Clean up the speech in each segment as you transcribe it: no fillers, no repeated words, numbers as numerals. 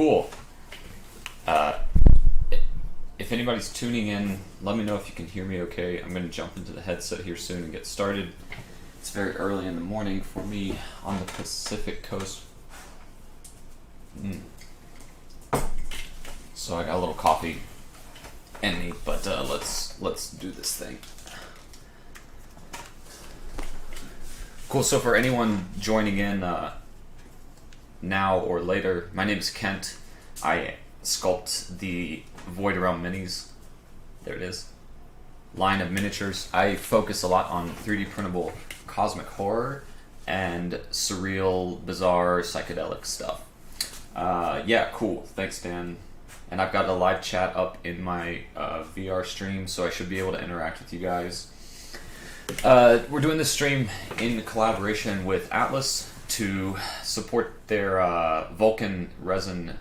Cool. If anybody's tuning in, let me know if you can hear me okay. I'm going to jump into the headset here soon and get started. It's very early in the morning for me on the Pacific Coast. So I got a little coffee in me, but let's do this thing. Cool. So for anyone joining in now or later, my name is Kent. I sculpt the VoidRealm Minis. There it is. Line of miniatures. I focus a lot on 3D printable cosmic horror and surreal, bizarre, psychedelic stuff. Yeah, cool. Thanks, Dan. And I've got a live chat up in my VR stream, so I should be able to interact with you guys. We're doing this stream in collaboration with Atlas to support their Vulcan resin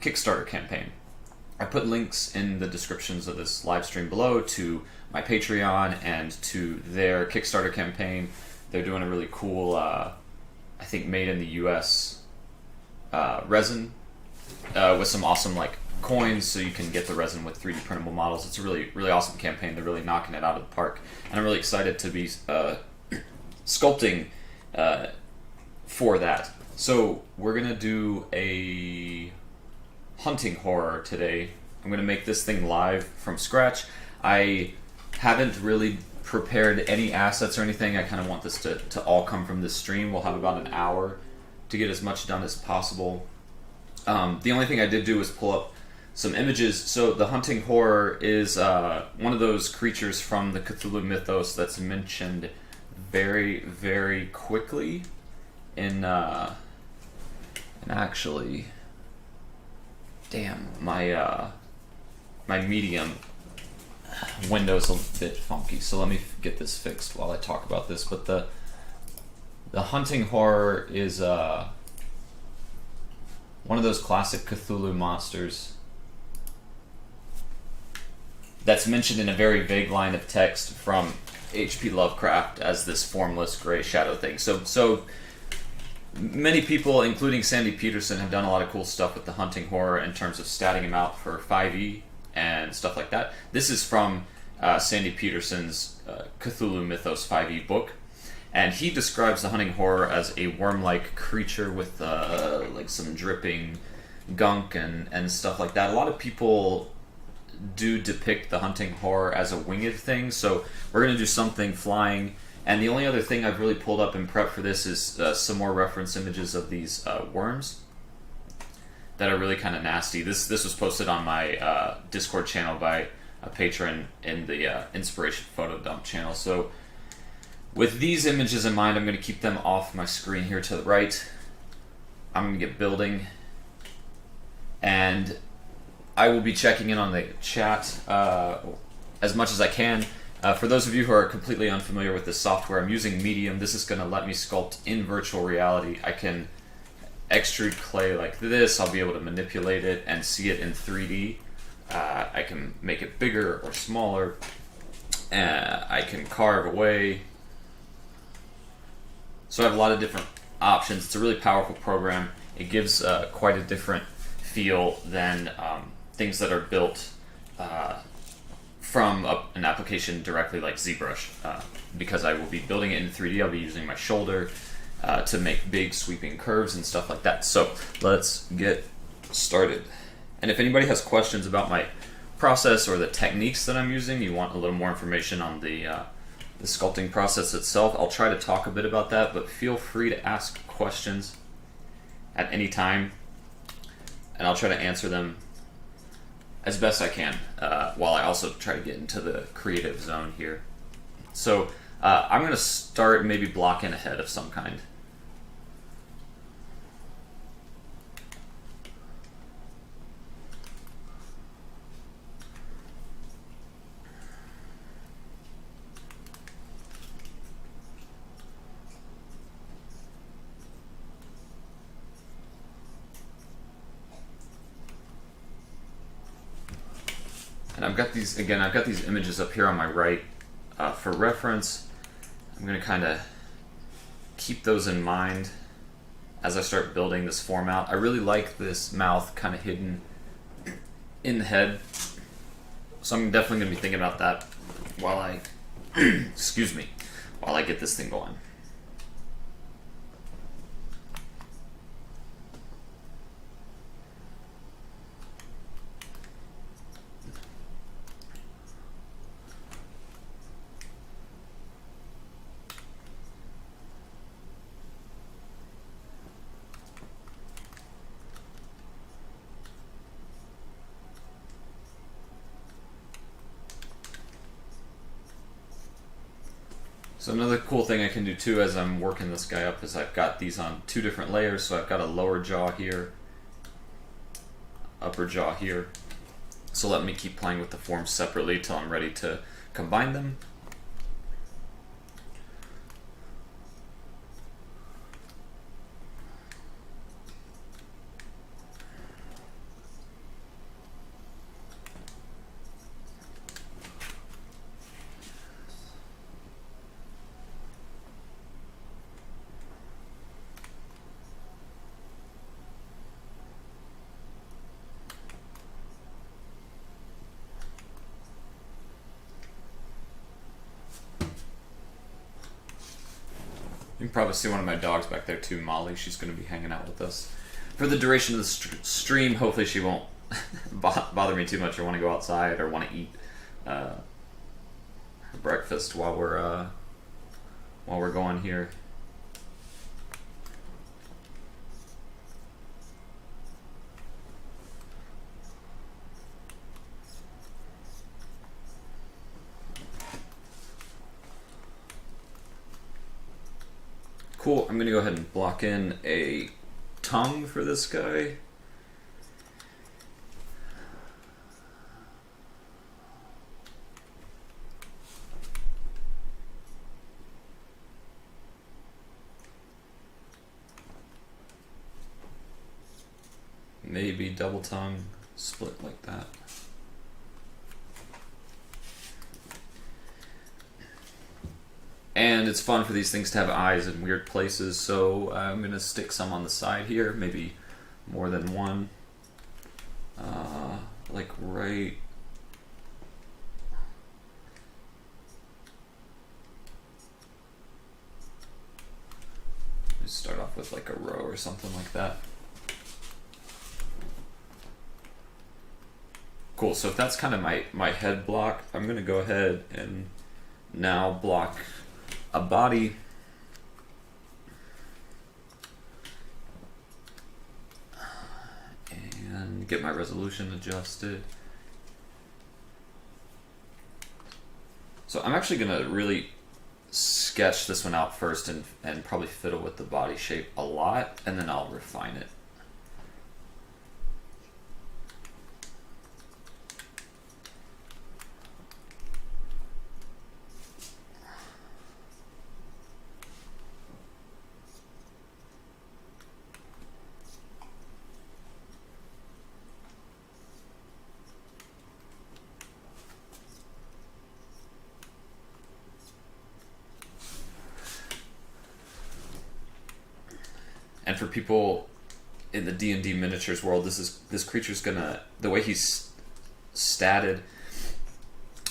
Kickstarter campaign. I put links in the descriptions of this live stream below to my Patreon and to their Kickstarter campaign. They're doing a really cool, I think made in the US resin with some awesome like coins, so you can get the resin with 3D printable models. It's a really awesome campaign. They're really knocking it out of the park, and I'm really excited to be sculpting for that. So we're gonna do a hunting horror today. I'm gonna make this thing live from scratch. I haven't really prepared any assets or anything. I kind of want this to all come from this stream. We'll have about an hour to get as much done as possible. The only thing I did do was pull up some images. So the hunting horror is one of those creatures from the Cthulhu Mythos that's mentioned very quickly in actually, damn, my my medium window's a bit funky, so let me get this fixed while I talk about this. But the hunting horror is one of those classic Cthulhu monsters that's mentioned in a very vague line of text from H.P. Lovecraft as this formless gray shadow thing. So many people, including Sandy Peterson, have done a lot of cool stuff with the hunting horror in terms of statting him out for 5e and stuff like that. This is from Sandy Peterson's Cthulhu Mythos 5e book, and he describes the hunting horror as a worm-like creature with like some dripping gunk and stuff like that. A lot of people do depict the hunting horror as a winged thing, so we're going to do something flying. And the only other thing I've really pulled up in prep for this is some more reference images of these worms that are really kind of nasty. This was posted on my Discord channel by a patron in the Inspiration Photo Dump channel. So with these images in mind, I'm going to keep them off my screen here to the right. I'm going to get building, and I will be checking in on the chat as much as I can. For those of you who are completely unfamiliar with this software, I'm using Medium. This is going to let me sculpt in virtual reality. I can extrude clay like this. I'll be able to manipulate it and see it in 3D. I can make it bigger or smaller. I can carve away. So I have a lot of different options. It's a really powerful program. It gives quite a different feel than things that are built from an application directly like ZBrush. Because I will be building it in 3D, I'll be using my shoulder to make big sweeping curves and stuff like that. So let's get started. And if anybody has questions about my process or the techniques that I'm using, you want a little more information on the sculpting process itself, I'll try to talk a bit about that, but feel free to ask questions at any time, and I'll try to answer them as best I can, while I also try to get into the creative zone here. So I'm going to start maybe blocking a head of some kind. And I've got these images up here on my right for reference. I'm going to kind of keep those in mind as I start building this form out. I really like this mouth kind of hidden in the head, so I'm definitely going to be thinking about that while I, excuse me, while I get this thing going. So another cool thing I can do too as I'm working this guy up is I've got these on 2 different layers. So I've got a lower jaw here, upper jaw here. So let me keep playing with the forms separately till I'm ready to combine them. You can probably see one of my dogs back there too, Molly. She's going to be hanging out with us for the duration of the stream. Hopefully she won't bother me too much or want to go outside or want to eat breakfast while we're going here. Cool, I'm going to go ahead and block in a tongue for this guy. Maybe double tongue, split like that. And it's fun for these things to have eyes in weird places, so I'm going to stick some on the side here, maybe more than one. Like right... Just start off with like a row or something like that. Cool, so if that's kind of my head block, I'm going to go ahead and now block a body. And get my resolution adjusted. So I'm actually going to really sketch this one out first and probably fiddle with the body shape a lot, and then I'll refine it. And for people in the D&D miniatures world, this creature's gonna, the way he's statted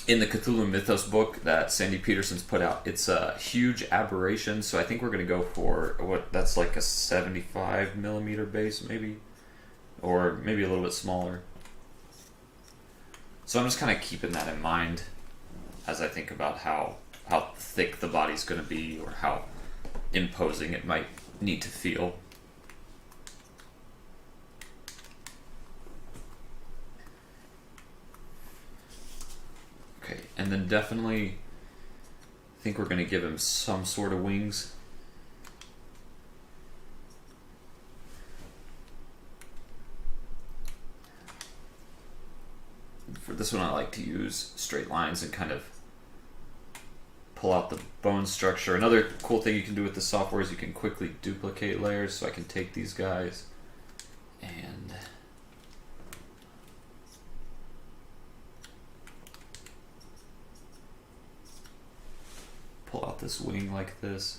in the Cthulhu Mythos book that Sandy Peterson's put out, it's a huge aberration. So I think we're gonna go for that's like a 75 millimeter base, maybe, or maybe a little bit smaller. So I'm just kind of keeping that in mind as I think about how thick the body's gonna be or how imposing it might need to feel. Okay, and then definitely think we're going to give him some sort of wings. For this one I like to use straight lines and kind of pull out the bone structure. Another cool thing you can do with the software is you can quickly duplicate layers, so I can take these guys and pull out this wing like this.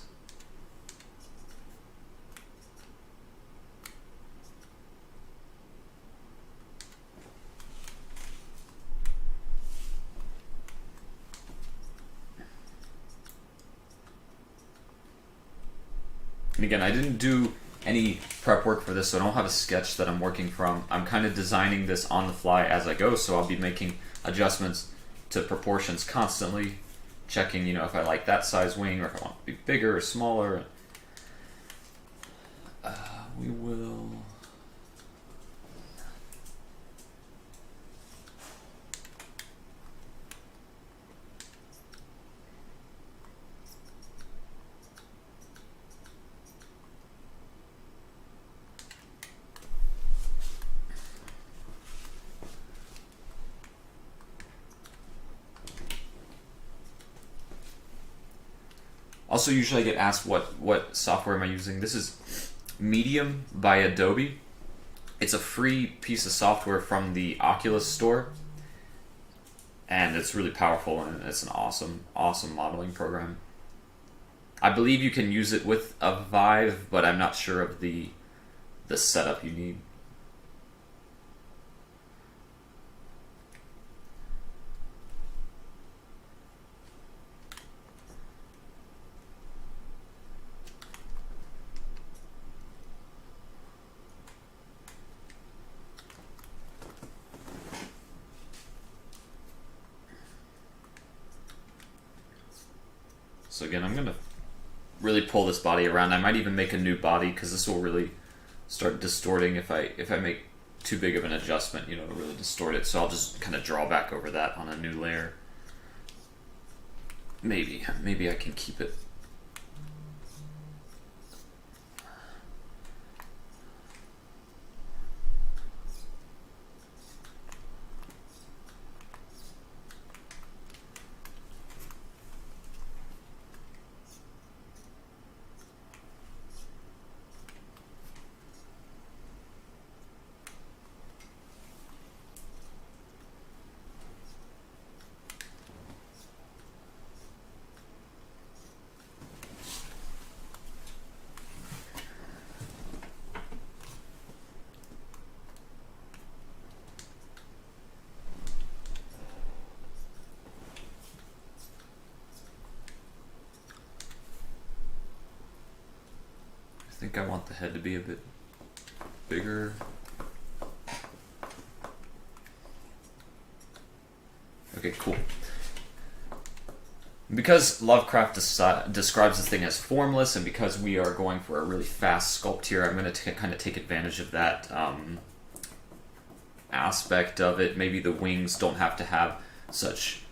And again, I didn't do any prep work for this, so I don't have a sketch that I'm working from. I'm kind of designing this on the fly as I go, so I'll be making adjustments to proportions constantly, checking, if I like that size wing or if I want it to be bigger or smaller. We will... Also, usually I get asked what software am I using. This is Medium by Adobe. It's a free piece of software from the Oculus store, and it's really powerful, and it's an awesome modeling program. I believe you can use it with a Vive, but I'm not sure of the setup you need. So again, I'm going to really pull this body around. I might even make a new body because this will really start distorting if I make too big of an adjustment, it'll really distort it. So I'll just kind of draw back over that on a new layer. Maybe I can keep it. I think I want the head to be a bit bigger. Okay, cool. Because Lovecraft describes this thing as formless, and because we are going for a really fast sculpt here, I'm going to kind of take advantage of that aspect of it. Maybe the wings don't have to have such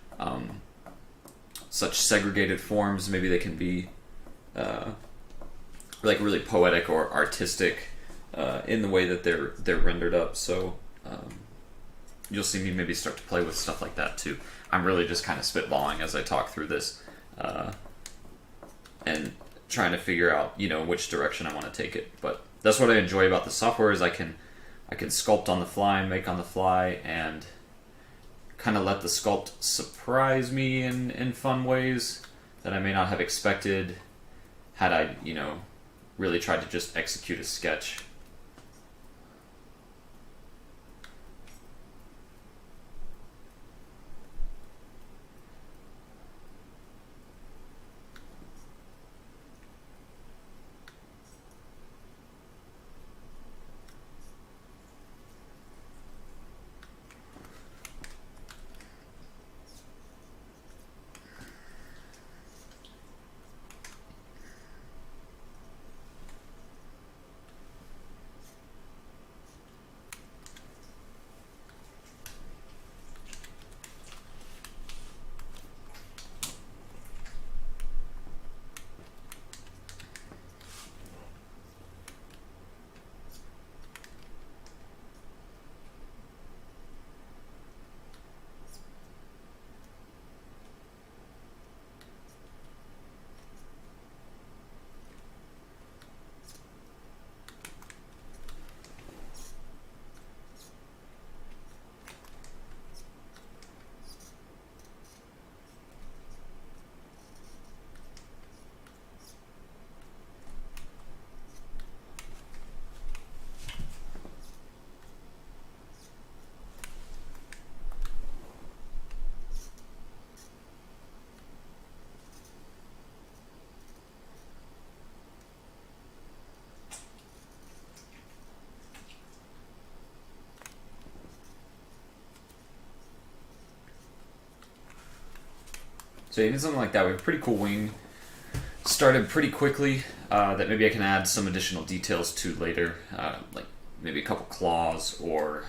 segregated forms. Maybe they can be like really poetic or artistic in the way that they're rendered up. So you'll see me maybe start to play with stuff like that too. I'm really just kind of spitballing as I talk through this and trying to figure out which direction I want to take it. But that's what I enjoy about the software is I can sculpt on the fly, make on the fly, and kind of let the sculpt surprise me in fun ways that I may not have expected had I really tried to just execute a sketch. So you need something like that. We have a pretty cool wing. Started pretty quickly, that maybe I can add some additional details to later, like maybe a couple claws or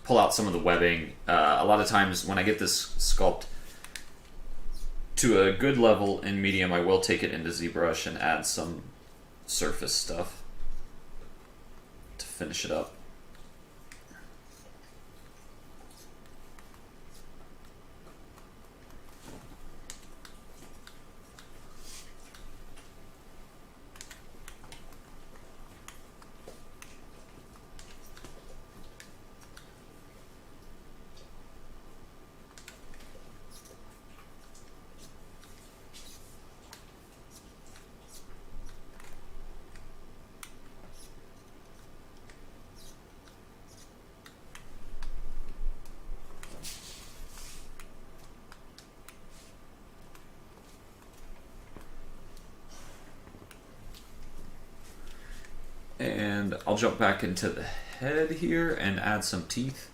pull out some of the webbing. A lot of times when I get this sculpt to a good level in medium, I will take it into ZBrush and add some surface stuff to finish it up. And I'll jump back into the head here and add some teeth.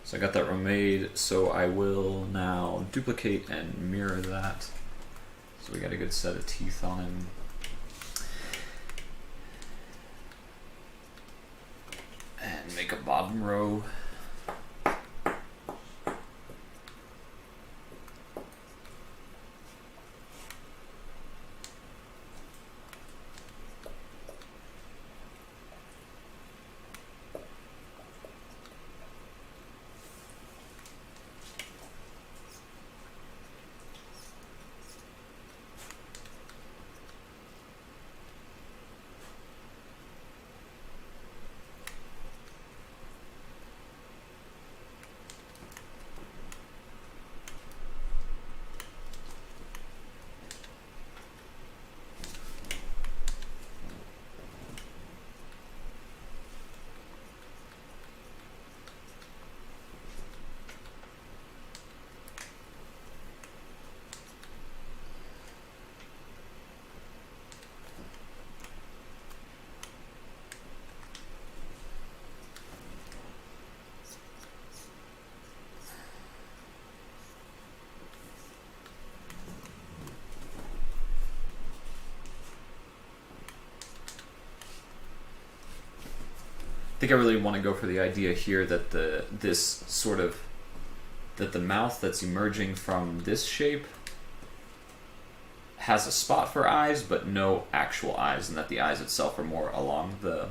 So I got that remade, so I will now duplicate and mirror that. So we got a good set of teeth on him. And make a bottom row. I think I really want to go for the idea here that the mouth that's emerging from this shape has a spot for eyes, but no actual eyes, and that the eyes itself are more along the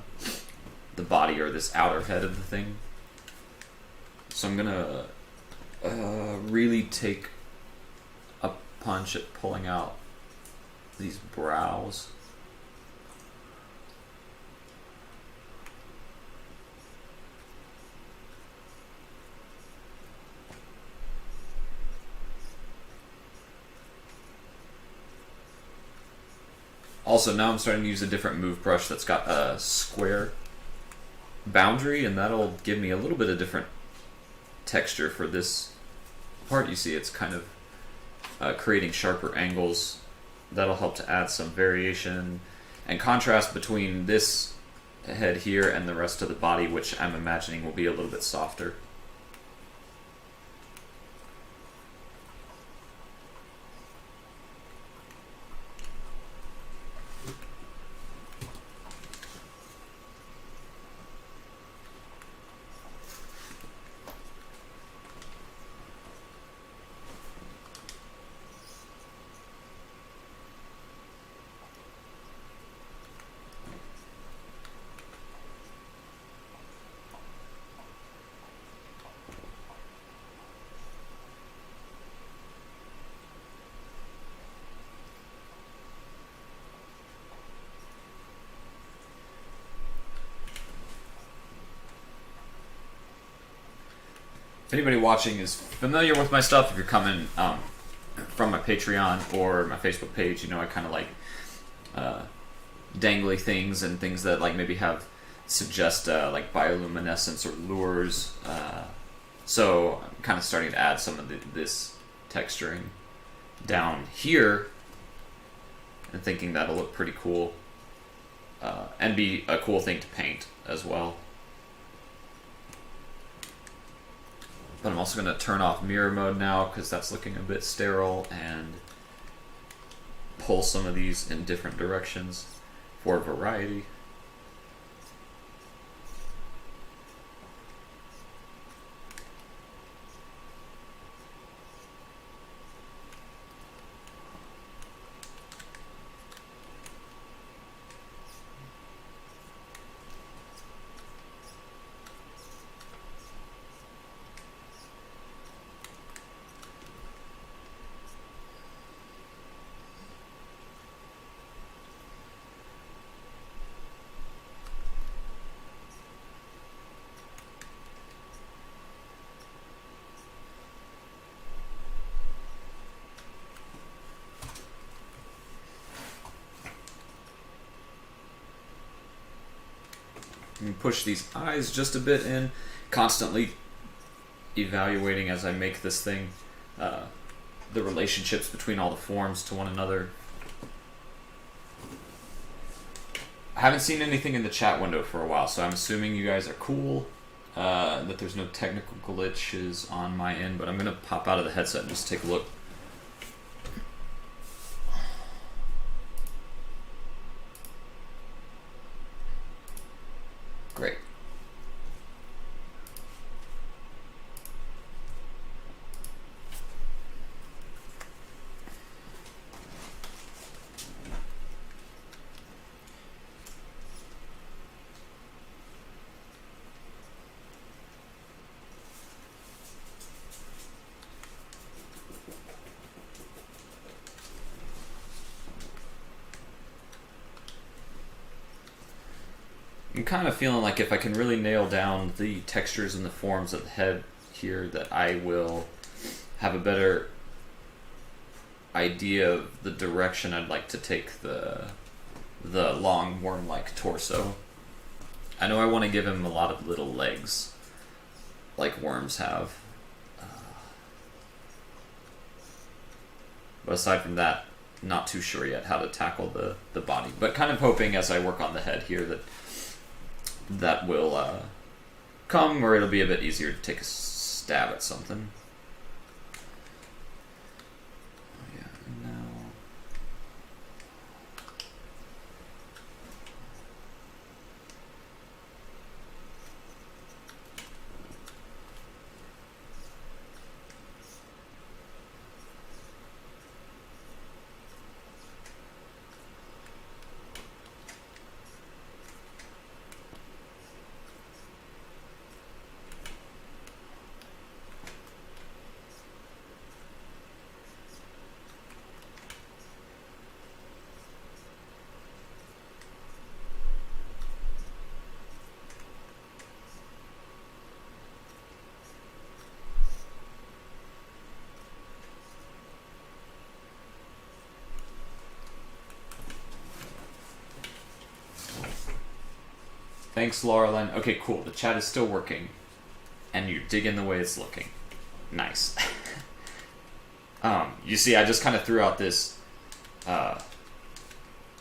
body or this outer head of the thing. So I'm gonna really take a punch at pulling out these brows. Also, now I'm starting to use a different move brush that's got a square boundary, and that'll give me a little bit of different texture for this part. You see it's kind of creating sharper angles. That'll help to add some variation and contrast between this head here and the rest of the body, which I'm imagining will be a little bit softer. If anybody watching is familiar with my stuff, if you're coming from my Patreon or my Facebook page, you know I kind of like dangly things and things that like maybe suggest like bioluminescence or lures. So I'm kind of starting to add some of this texturing down here and thinking that'll look pretty cool and be a cool thing to paint as well. But I'm also going to turn off mirror mode now because that's looking a bit sterile, and pull some of these in different directions for variety. Push these eyes just a bit in, constantly evaluating as I make this thing the relationships between all the forms to one another. I haven't seen anything in the chat window for a while, so I'm assuming you guys are cool, that there's no technical glitches on my end, but I'm going to pop out of the headset and just take a look. Great. I'm kind of feeling like if I can really nail down the textures and the forms of the head here, that I will have a better idea of the direction I'd like to take the long worm-like torso. I know I want to give him a lot of little legs, like worms have. But aside from that, not too sure yet how to tackle the body. But kind of hoping as I work on the head here that will come, or it'll be a bit easier to take a stab at something. Yeah, now. Thanks, Laurelyn. Okay, cool. The chat is still working, and you're digging the way it's looking. Nice. You see, I just kind of threw out this, I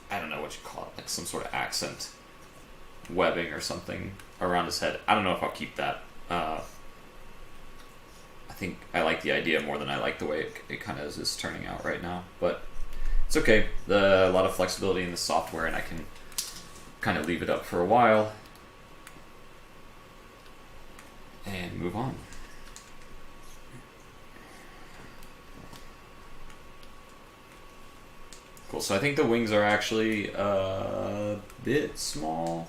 don't know what you call it, like some sort of accent webbing or something around his head. I don't know if I'll keep that. I think I like the idea more than I like the way it kind of is turning out right now. But it's okay. A lot of flexibility in the software, and I can kind of leave it up for a while and move on. Cool, so I think the wings are actually a bit small.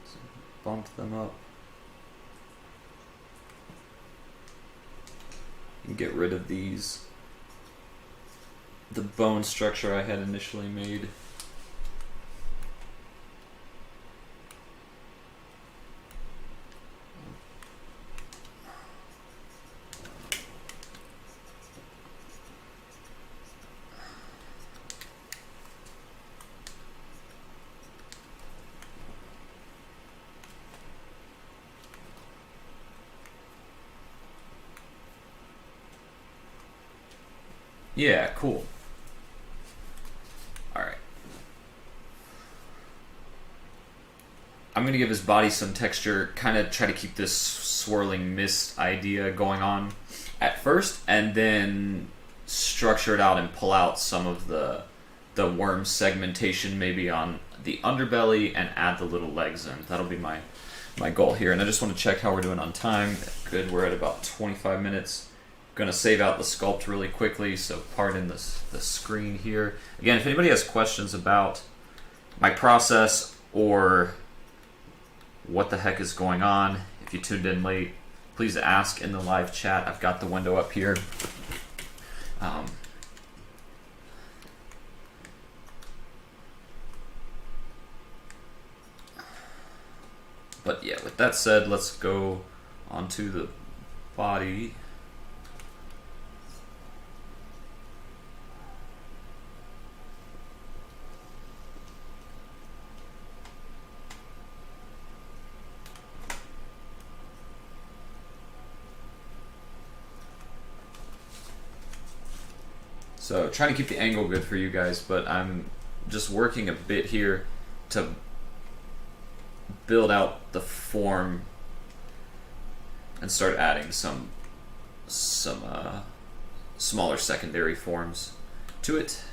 So bump them up. And get rid of the bone structure I had initially made. Yeah, cool. Alright. I'm going to give his body some texture, kind of try to keep this swirling mist idea going on at first, and then structure it out and pull out some of the worm segmentation maybe on the underbelly and add the little legs in. That'll be my goal here. And I just want to check how we're doing on time. Good, we're at about 25 minutes. Going to save out the sculpt really quickly, so pardon the screen here. Again, if anybody has questions about my process or what the heck is going on, if you tuned in late, please ask in the live chat. I've got the window up here. But yeah, with that said, let's go onto the body. So trying to keep the angle good for you guys, but I'm just working a bit here to build out the form and start adding some smaller secondary forms to it.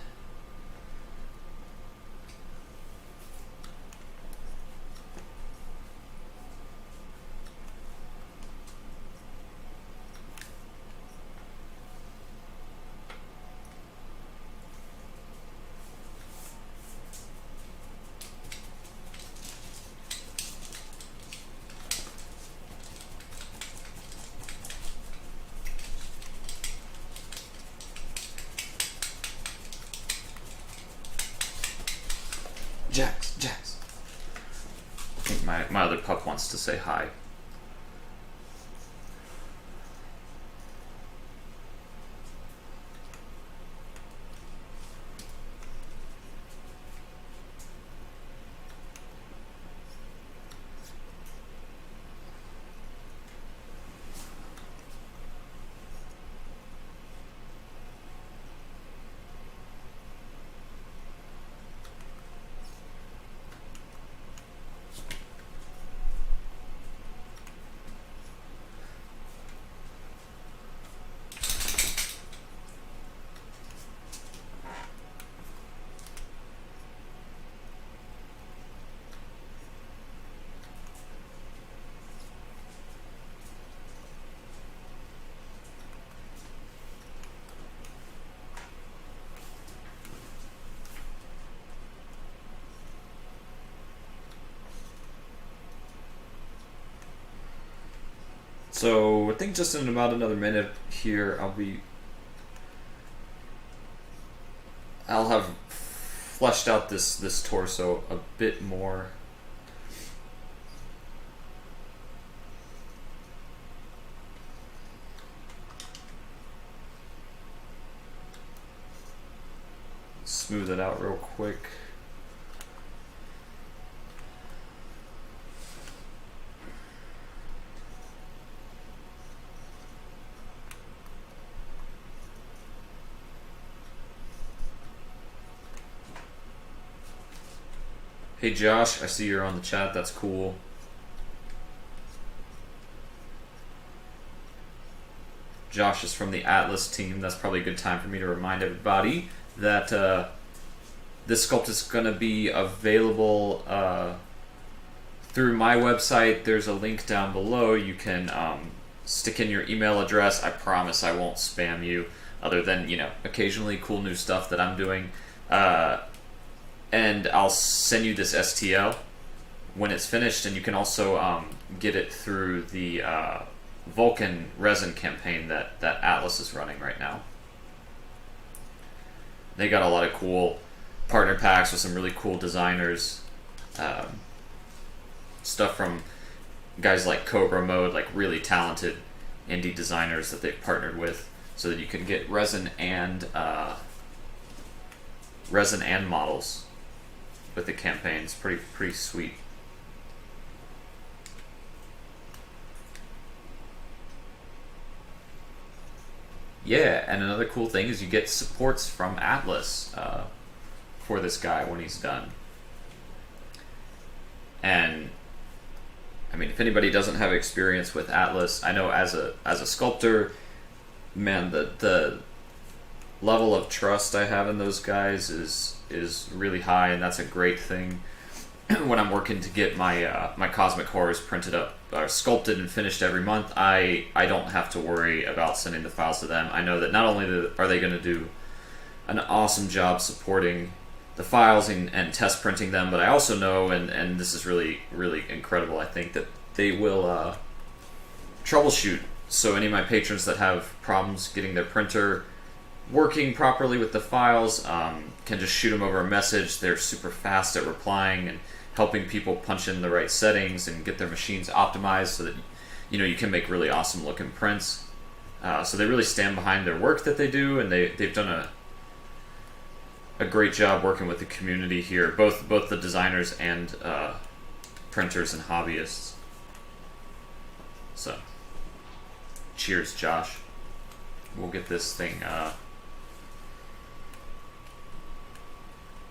Jax. I think my other pup wants to say hi. So I think just in about another minute here, I'll have fleshed out this torso a bit more. Smooth it out real quick. Hey Josh, I see you're on the chat. That's cool. Josh is from the Atlas team. That's probably a good time for me to remind everybody that this sculpt is going to be available through my website. There's a link down below. You can stick in your email address. I promise I won't spam you, other than, you know, occasionally cool new stuff that I'm doing. And I'll send you this STL when it's finished, and you can also get it through the Vulcan resin campaign that Atlas is running right now. They got a lot of cool partner packs with some really cool designers. Stuff from guys like Cobra Mode, like really talented indie designers that they've partnered with, so that you can get resin and models with the campaign. It's pretty sweet. Yeah, and another cool thing is you get supports from Atlas for this guy when he's done. And I mean, if anybody doesn't have experience with Atlas, I know as a sculptor, man, the level of trust I have in those guys is really high, and that's a great thing when I'm working to get my my Cosmic Horrors printed up or sculpted and finished every month. I don't have to worry about sending the files to them. I know that not only are they going to do an awesome job supporting the files and test printing them, but I also know, and this is really incredible, I think, that they will troubleshoot. So any of my patrons that have problems getting their printer working properly with the files can just shoot them over a message. They're super fast at replying and helping people punch in the right settings and get their machines optimized so that, you know, you can make really awesome looking prints. So they really stand behind their work that they do, and they've done a great job working with the community here, both the designers and printers and hobbyists. So, cheers, Josh. We'll get this thing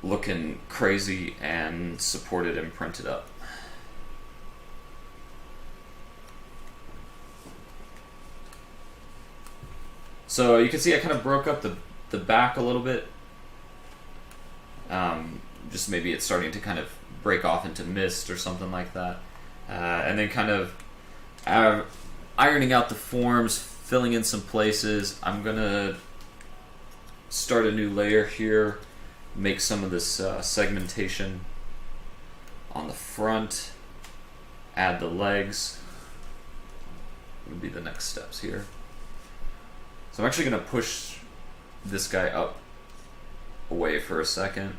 looking crazy and supported and printed up. So you can see I kind of broke up the back a little bit. Just maybe it's starting to kind of break off into mist or something like that. And then kind of ironing out the forms, filling in some places. I'm gonna start a new layer here, make some of this segmentation on the front, add the legs. Would be the next steps here. So I'm actually gonna push this guy up away for a second.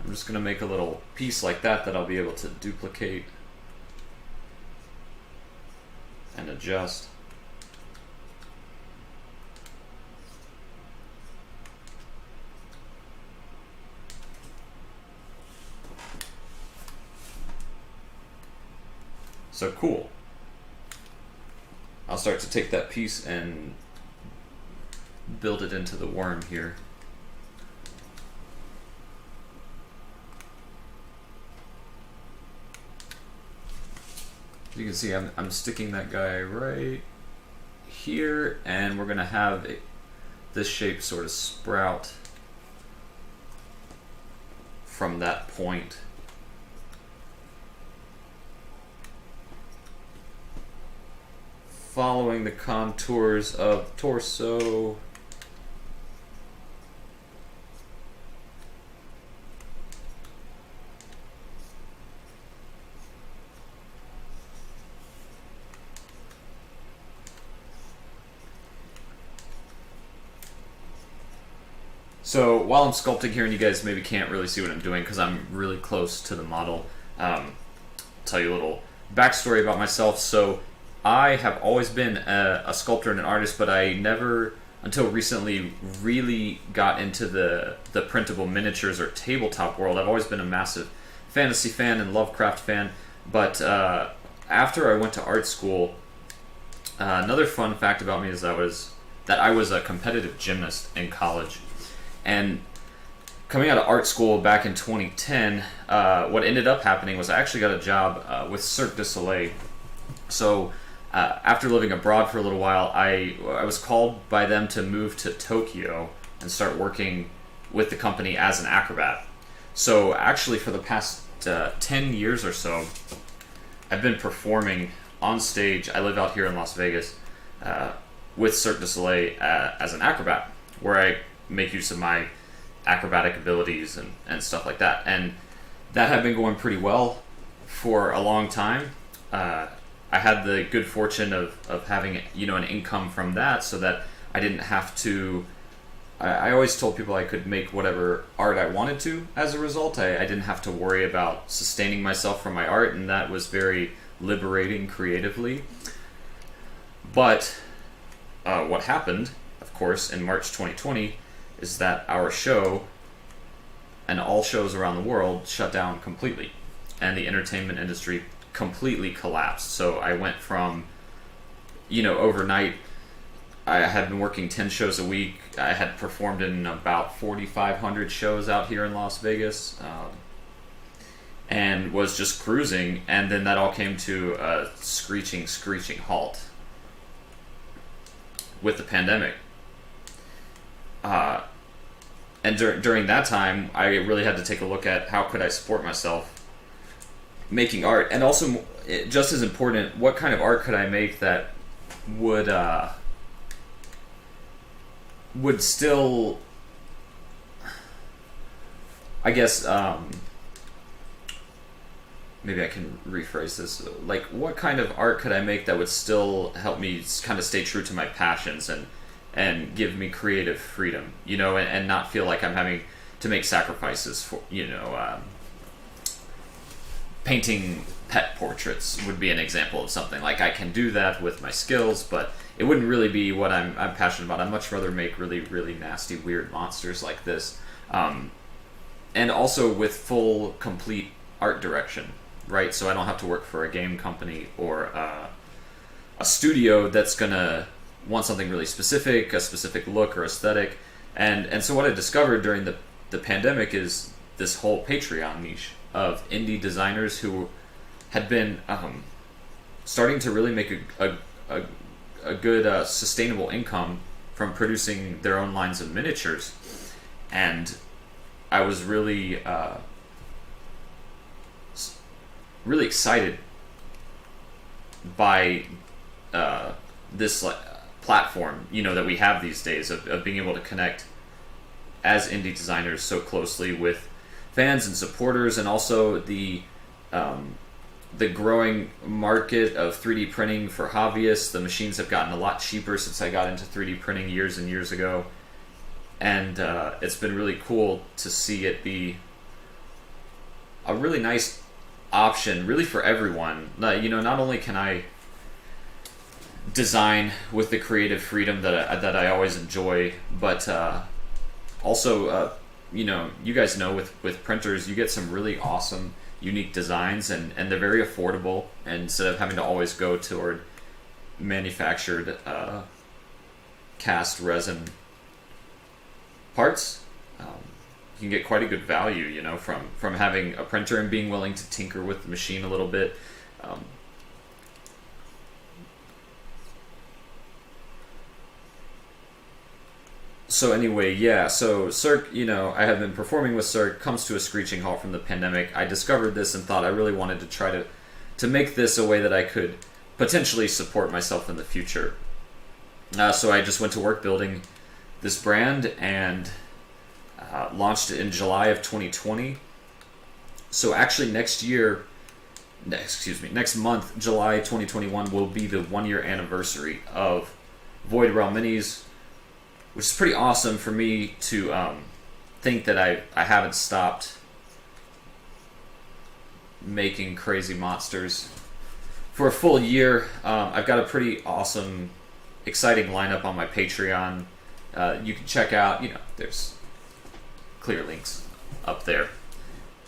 I'm just gonna make a little piece like that I'll be able to duplicate and adjust. So cool. I'll start to take that piece and build it into the worm here. You can see I'm sticking that guy right here, and we're gonna have this shape sort of sprout from that point. Following the contours of torso. So while I'm sculpting here, and you guys maybe can't really see what I'm doing because I'm really close to the model, tell you a little backstory about myself. So I have always been a sculptor and an artist, but I never, until recently, really got into the printable miniatures or tabletop world. I've always been a massive fantasy fan and Lovecraft fan, but after I went to art school, Another fun fact about me is that I was a competitive gymnast in college, and coming out of art school back in 2010, what ended up happening was I actually got a job with Cirque du Soleil. So after living abroad for a little while, I was called by them to move to Tokyo and start working with the company as an acrobat. So actually for the past 10 years or so, I've been performing on stage. I live out here in Las Vegas with Cirque du Soleil as an acrobat, where I make use of my acrobatic abilities and stuff like that. And that had been going pretty well for a long time. I had the good fortune of having an income from that, so that I didn't have to. I always told people I could make whatever art I wanted to as a result. I didn't have to worry about sustaining myself from my art, and that was very liberating creatively. But what happened, of course, in March 2020 is that our show and all shows around the world shut down completely, and the entertainment industry completely collapsed. So I went from, overnight, I had been working 10 shows a week. I had performed in about 4,500 shows out here in Las Vegas, and was just cruising, and then that all came to a screeching halt with the pandemic. And during that time, I really had to take a look at how could I support myself making art, and also, just as important, what kind of art could I make that would still, I guess, maybe I can rephrase this. Like, what kind of art could I make that would still help me kind of stay true to my passions and give me creative freedom, and not feel like I'm having to make sacrifices for, painting pet portraits would be an example of something. Like, I can do that with my skills, but it wouldn't really be what I'm passionate about. I'd much rather make really, really nasty, weird monsters like this. And also with full, complete art direction, right? So I don't have to work for a game company or a studio that's going to want something really specific, a specific look or aesthetic. And so what I discovered during the pandemic is this whole Patreon niche of indie designers who had been starting to really make a good sustainable income from producing their own lines of miniatures. And I was really really excited by this platform that we have these days of being able to connect as indie designers so closely with fans and supporters, and also the growing market of 3D printing for hobbyists. The machines have gotten a lot cheaper since I got into 3D printing years and years ago, and it's been really cool to see it be a really nice option, really, for everyone. Not only can I design with the creative freedom that I always enjoy, but also you guys know with printers you get some really awesome, unique designs, and they're very affordable. And instead of having to always go toward manufactured cast resin parts, you can get quite a good value, from having a printer and being willing to tinker with the machine a little bit. So anyway, yeah, so Cirque, I have been performing with Cirque, comes to a screeching halt from the pandemic. I discovered this and thought I really wanted to try to make this a way that I could potentially support myself in the future. So I just went to work building this brand and launched it in July of 2020. So actually next month, July 2021, will be the 1-year anniversary of VoidRealm Minis, which is pretty awesome for me to think that I haven't stopped making crazy monsters for a full year. I've got a pretty awesome, exciting lineup on my Patreon. You can check out, there's clear links up there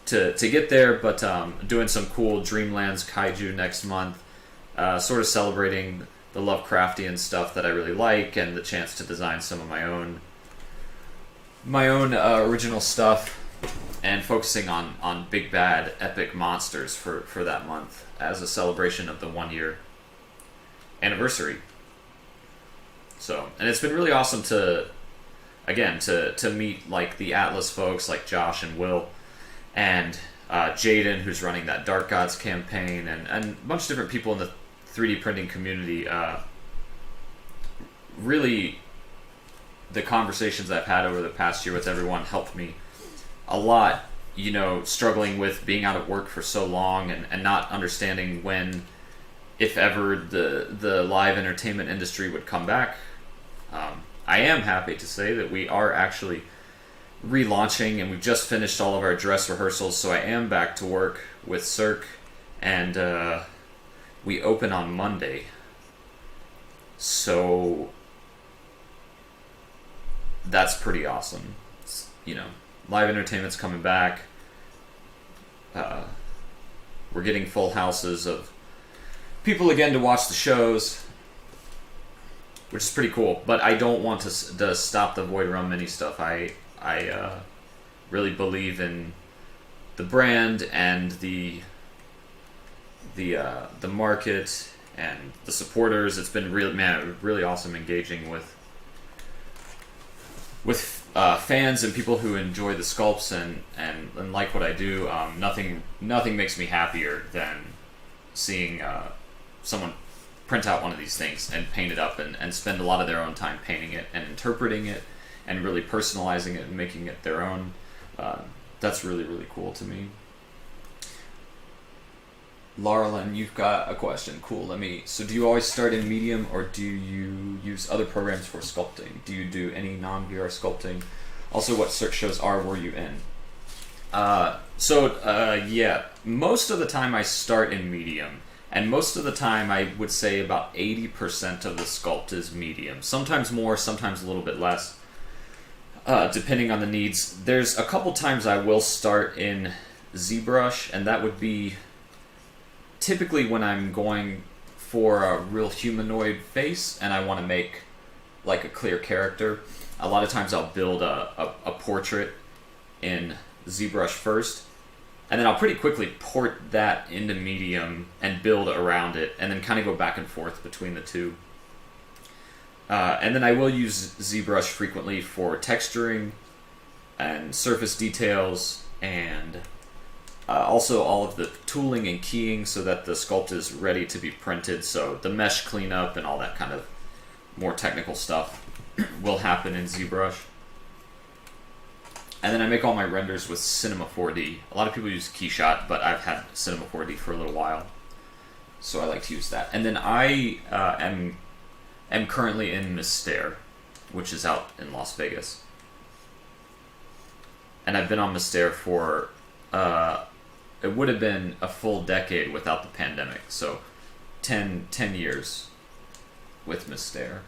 to get there, but doing some cool Dreamlands Kaiju next month, sort of celebrating Lovecraftian stuff that I really like, and the chance to design some of my own original stuff, and focusing on big bad epic monsters for that month as a celebration of the 1 year anniversary. So, and it's been really awesome to meet like the Atlas folks like Josh and Will, and Jaden, who's running that Dark Gods campaign, and a bunch of different people in the 3D printing community. Really, the conversations I've had over the past year with everyone helped me a lot, struggling with being out of work for so long, and not understanding when, if ever, the live entertainment industry would come back. I am happy to say that we are actually relaunching, and we've just finished all of our dress rehearsals, so I am back to work with Cirque, and we open on Monday. So that's pretty awesome. Live entertainment's coming back. We're getting full houses of people again to watch the shows, which is pretty cool. But I don't want to stop the VoidRealm Mini stuff. I really believe in the brand and the market and the supporters. It's been really awesome engaging with fans and people who enjoy the sculpts and like what I do. Nothing makes me happier than seeing someone print out one of these things and paint it up and spend a lot of their own time painting it and interpreting it and really personalizing it and making it their own. That's really, really cool to me. Laurelyn, you've got a question. Cool. So do you always start in Medium, or do you use other programs for sculpting? Do you do any non-VR sculpting? Also, what Cirque shows were you in? Yeah, most of the time I start in Medium, and most of the time I would say about 80% of the sculpt is Medium. Sometimes more, sometimes a little bit less, depending on the needs. There's a couple times I will start in ZBrush, and that would be typically when I'm going for a real humanoid face and I want to make like a clear character. A lot of times I'll build a portrait in ZBrush first, and then I'll pretty quickly port that into Medium and build around it, and then kind of go back and forth between the two. And then I will use ZBrush frequently for texturing and surface details, and also all of the tooling and keying so that the sculpt is ready to be printed. So the mesh cleanup and all that kind of more technical stuff will happen in ZBrush. And then I make all my renders with Cinema 4D. A lot of people use Keyshot, but I've had Cinema 4D for a little while, so I like to use that. And then I am currently in Mystere, which is out in Las Vegas. And I've been on Mystere for it would have been a full decade without the pandemic, so 10 years with Mystere.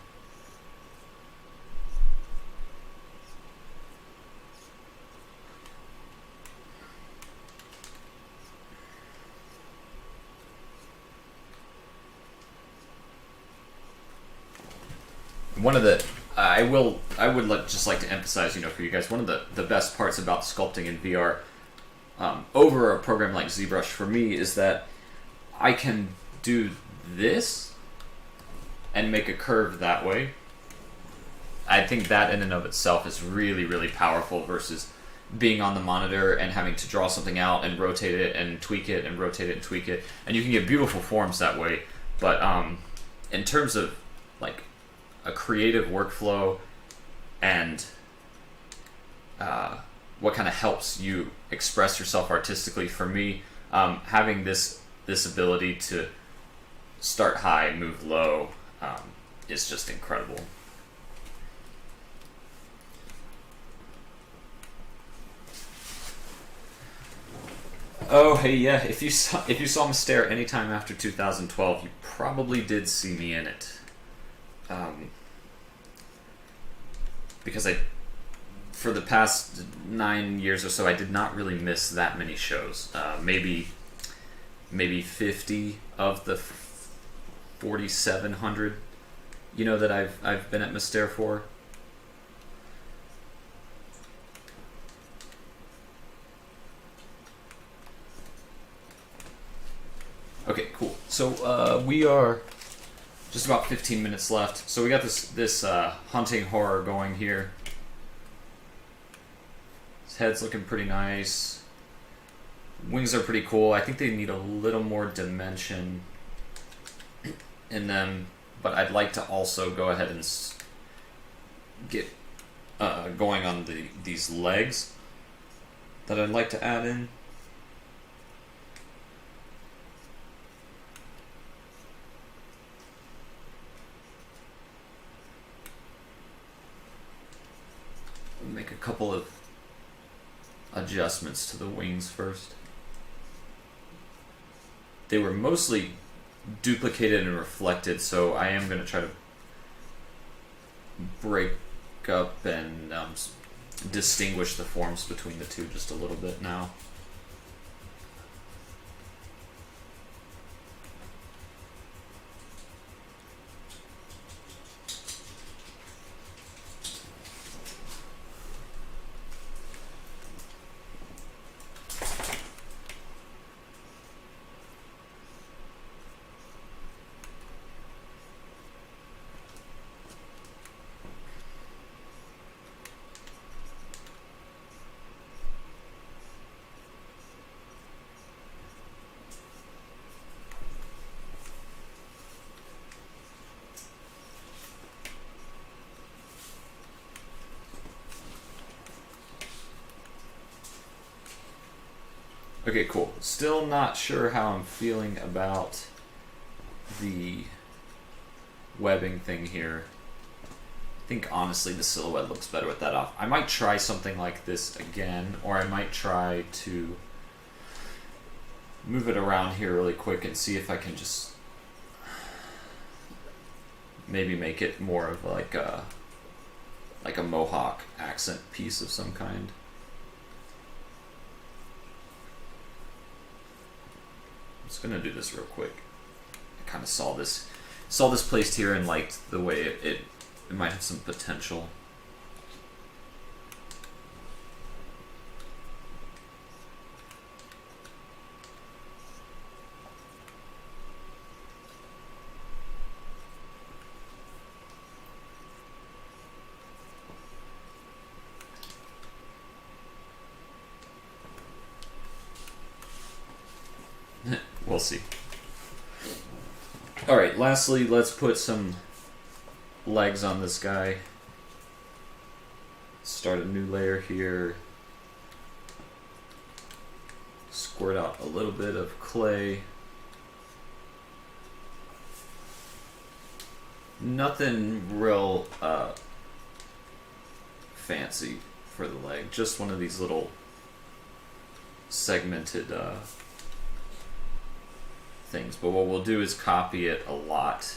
One of the I would just like to emphasize, for you guys, one of the best parts about sculpting in VR over a program like ZBrush for me is that I can do this and make a curve that way. I think that in and of itself is really, really powerful versus being on the monitor and having to draw something out and rotate it and tweak it and rotate it and tweak it. And you can get beautiful forms that way, but in terms of like a creative workflow and what kind of helps you express yourself artistically, for me, having this ability to start high, move low, is just incredible. Oh, hey, yeah. If you saw Mystere anytime after 2012, you probably did see me in it. Because for the past 9 years or so, I did not really miss that many shows. Maybe 50 of the 4,700. You know that I've been at Mystere for. Okay, cool. So we are just about 15 minutes left. So we got this hunting horror going here. His head's looking pretty nice. Wings are pretty cool. I think they need a little more dimension in them, but I'd like to also go ahead and get going on these legs that I'd like to add in. Make a couple of adjustments to the wings first. They were mostly duplicated and reflected, so I am going to try to break up and distinguish the forms between the two just a little bit now. Okay, cool. Still not sure how I'm feeling about the webbing thing here. I think honestly the silhouette looks better with that off. I might try something like this again, or I might try to move it around here really quick and see if I can just maybe make it more of like a mohawk accent piece of some kind. I'm just gonna do this real quick. I kind of saw this placed here and liked the way it might have some potential. We'll see. Alright, lastly, let's put some legs on this guy. Start a new layer here. Squirt out a little bit of clay. Nothing real fancy for the leg. Just one of these little segmented things, but what we'll do is copy it a lot.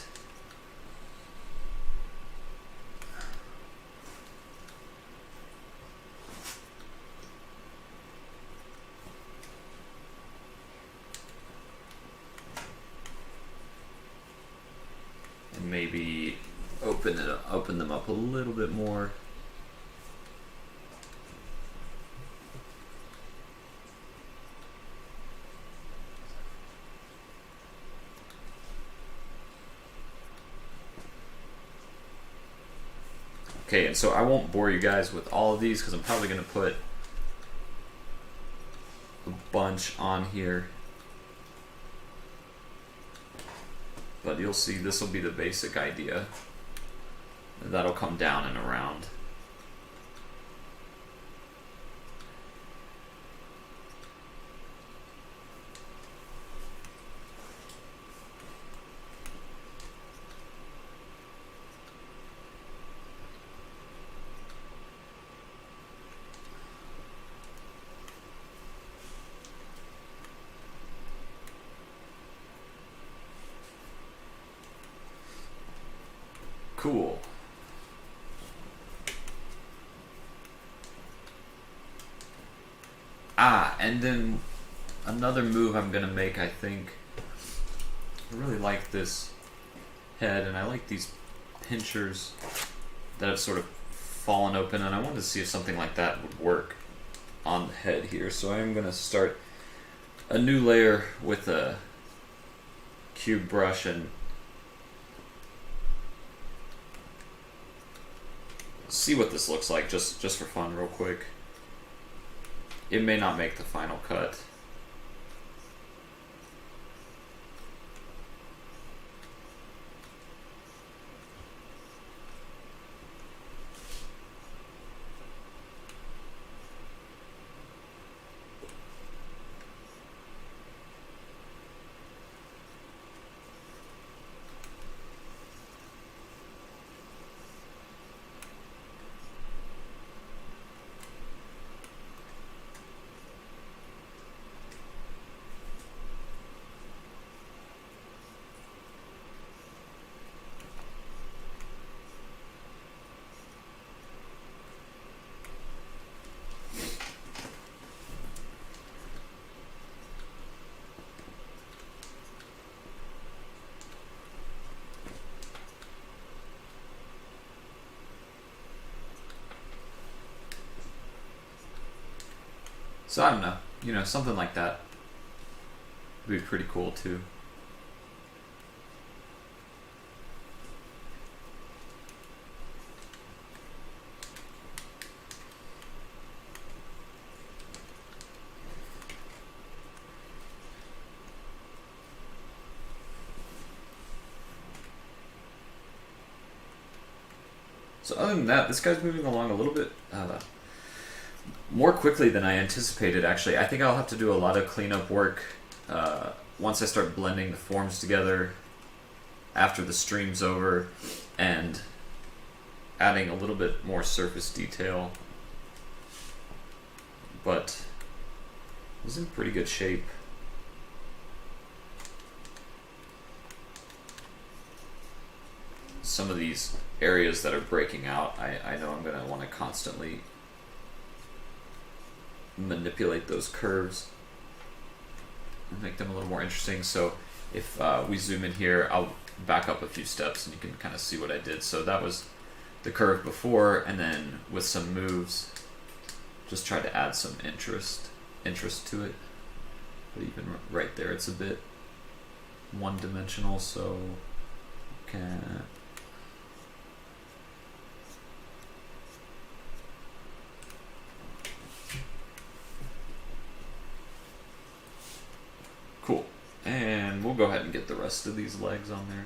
And maybe open them up a little bit more. Okay, and so I won't bore you guys with all of these because I'm probably going to put a bunch on here. But you'll see this will be the basic idea. That'll come down and around. Cool. And then another move I'm gonna make, I think. I really like this head, and I like these pinchers that have sort of fallen open, and I wanted to see if something like that would work on the head here. So I am going to start a new layer with a cube brush and see what this looks like just for fun real quick. It may not make the final cut. So I don't know, you know, something like that would be pretty cool too. So other than that, this guy's moving along a little bit more quickly than I anticipated, actually. I think I'll have to do a lot of cleanup work once I start blending the forms together after the stream's over and adding a little bit more surface detail. But it was in pretty good shape. Some of these areas that are breaking out, I know I'm going to want to constantly manipulate those curves and make them a little more interesting. So if we zoom in here, I'll back up a few steps and you can kind of see what I did. So that was the curve before, and then with some moves, just try to add some interest to it. But even right there, it's a bit one-dimensional, so can. Cool. And we'll go ahead and get the rest of these legs on there.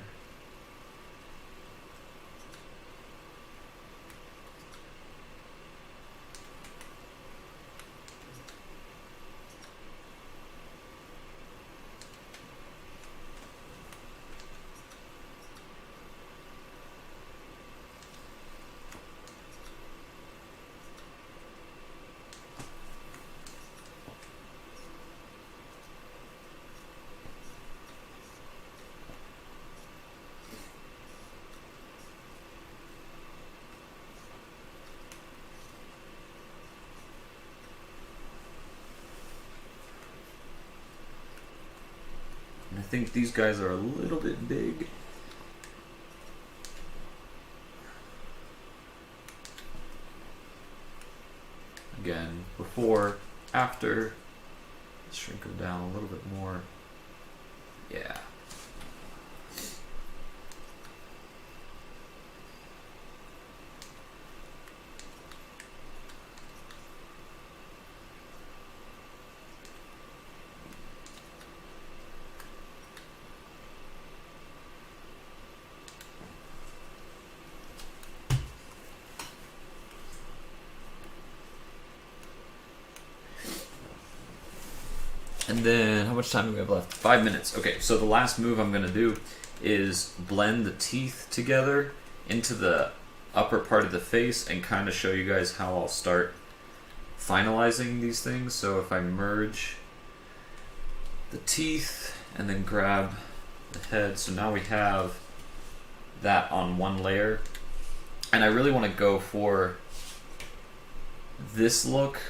I think these guys are a little bit big. Again, before, after, shrink them down a little bit more. Yeah. And then, how much time do we have left? 5 minutes. Okay, so the last move I'm going to do is blend the teeth together into the upper part of the face and kind of show you guys how I'll start finalizing these things. So if I merge the teeth and then grab the head, so now we have that on one layer. And I really want to go for this look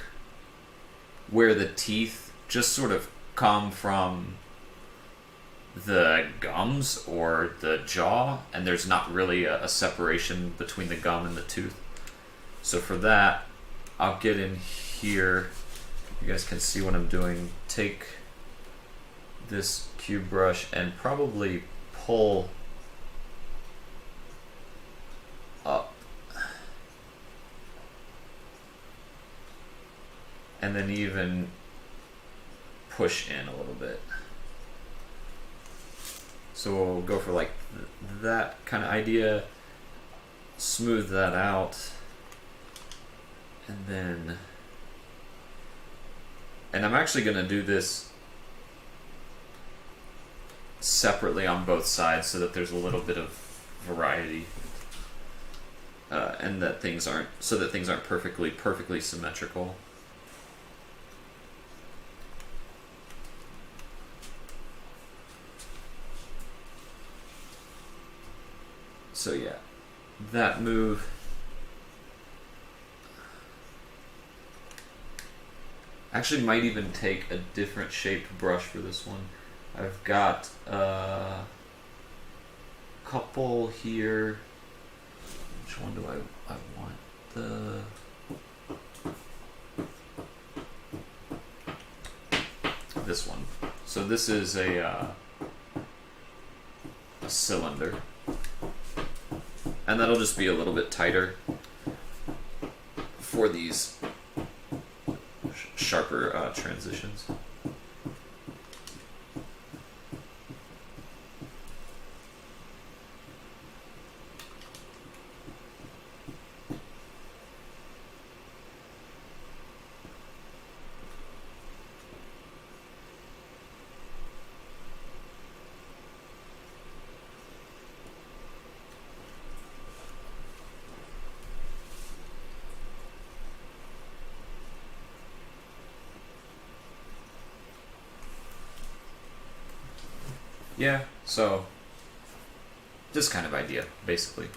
where the teeth just sort of come from the gums or the jaw, and there's not really a separation between the gum and the tooth. So for that, I'll get in here. You guys can see what I'm doing. Take this cube brush and probably pull up. And then even push in a little bit. So we'll go for like that kind of idea, smooth that out, and then, and I'm actually going to do this separately on both sides so that there's a little bit of variety, and that things aren't, so that things aren't perfectly symmetrical. So yeah, that move. Actually might even take a different shaped brush for this one. I've got a couple here. Which one do I want? This one. So this is a cylinder. And that'll just be a little bit tighter for these sharper transitions. Yeah, so this kind of idea, basically.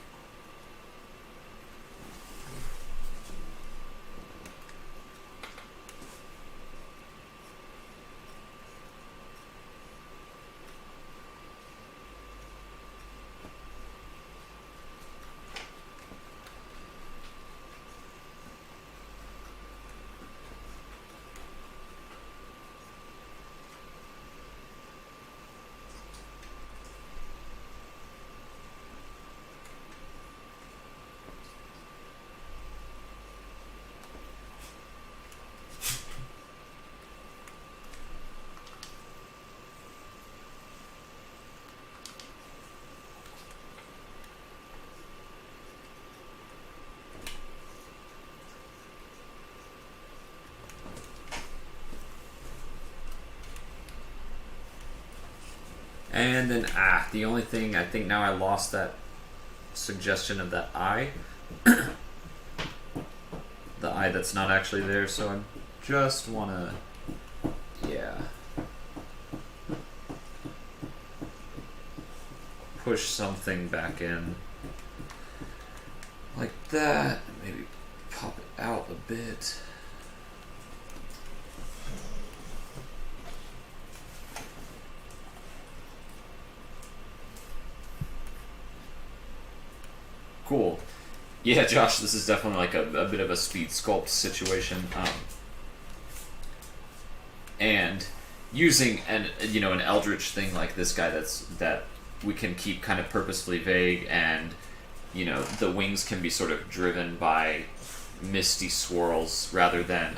And then, the only thing, I think now I lost that suggestion of that eye. The eye that's not actually there, so I just want to, push something back in. Like that, maybe pop it out a bit. Cool. Yeah, Josh, this is definitely like a bit of a speed sculpt situation. And using an Eldritch thing like this guy that we can keep kind of purposefully vague, and the wings can be sort of driven by misty swirls rather than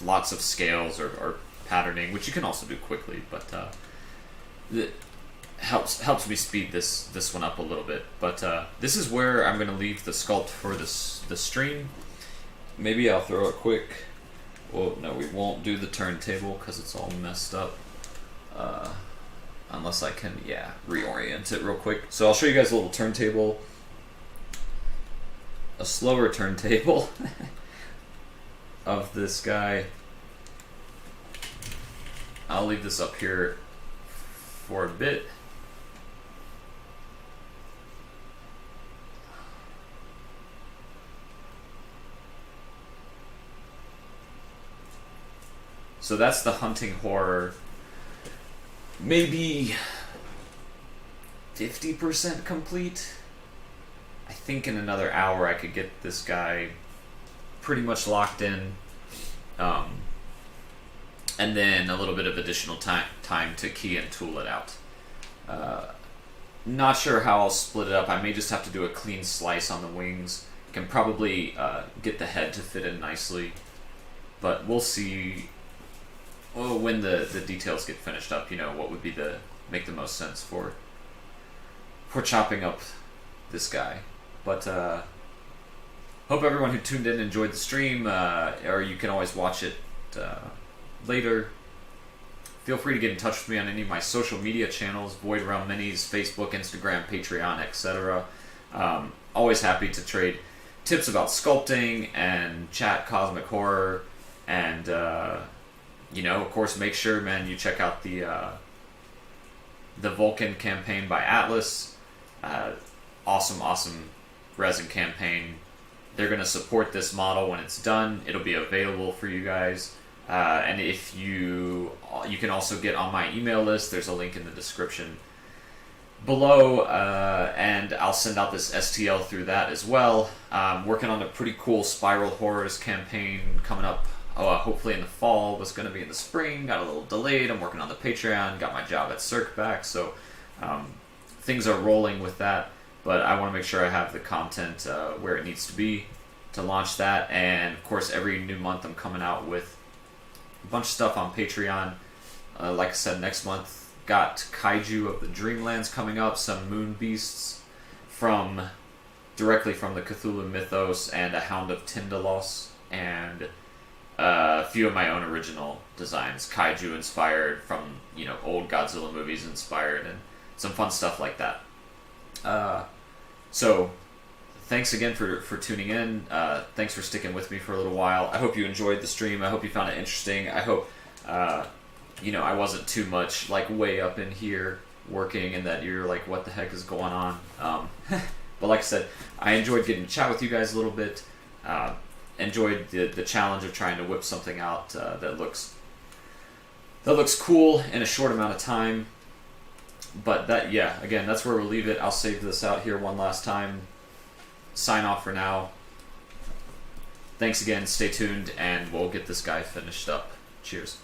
lots of scales or patterning, which you can also do quickly, but helps me speed this one up a little bit. But this is where I'm going to leave the sculpt for the stream. Maybe I'll throw a quick... Well, no, we won't do the turntable because it's all messed up. Unless I can, reorient it real quick. So I'll show you guys a little turntable. A slower turntable of this guy. I'll leave this up here for a bit. So that's the hunting horror. Maybe 50% complete. I think in another hour I could get this guy pretty much locked in. And then a little bit of additional time to key and tool it out. Not sure how I'll split it up. I may just have to do a clean slice on the wings. Can probably get the head to fit in nicely, but we'll see when the details get finished up. You know, what would be make the most sense for chopping up this guy. But hope everyone who tuned in enjoyed the stream, or you can always watch it later. Feel free to get in touch with me on any of my social media channels, VoidRealm Minis, Facebook, Instagram, Patreon, etc. Always happy to trade tips about sculpting and chat cosmic horror. And, you know, of course, make sure, man, you check out the Vulcan campaign by Atlas. Awesome resin campaign. They're going to support this model when it's done. It'll be available for you guys. And if you can also get on my email list. There's a link in the description below, and I'll send out this STL through that as well. Working on a pretty cool Spiral Horrors campaign coming up, hopefully in the fall. Was going to be in the spring, got a little delayed. I'm working on the Patreon, got my job at Cirque back, so things are rolling with that. But I want to make sure I have the content where it needs to be to launch that. And of course, every new month I'm coming out with a bunch of stuff on Patreon. Like I said, next month got Kaiju of the Dreamlands coming up, some moon beasts directly from the Cthulhu Mythos, and a Hound of Tyndalos, and a few of my own original designs, Kaiju inspired from, you know, old Godzilla movies inspired, and some fun stuff like that. So thanks again for tuning in. Thanks for sticking with me for a little while. I hope you enjoyed the stream. I hope you found it interesting. I hope, you know, I wasn't too much like way up in here working and that you're like, what the heck is going on? But like I said, I enjoyed getting to chat with you guys a little bit. Enjoyed the challenge of trying to whip something out that looks cool in a short amount of time. But again, that's where we'll leave it. I'll save this out here one last time. Sign off for now. Thanks again, stay tuned, and we'll get this guy finished up. Cheers.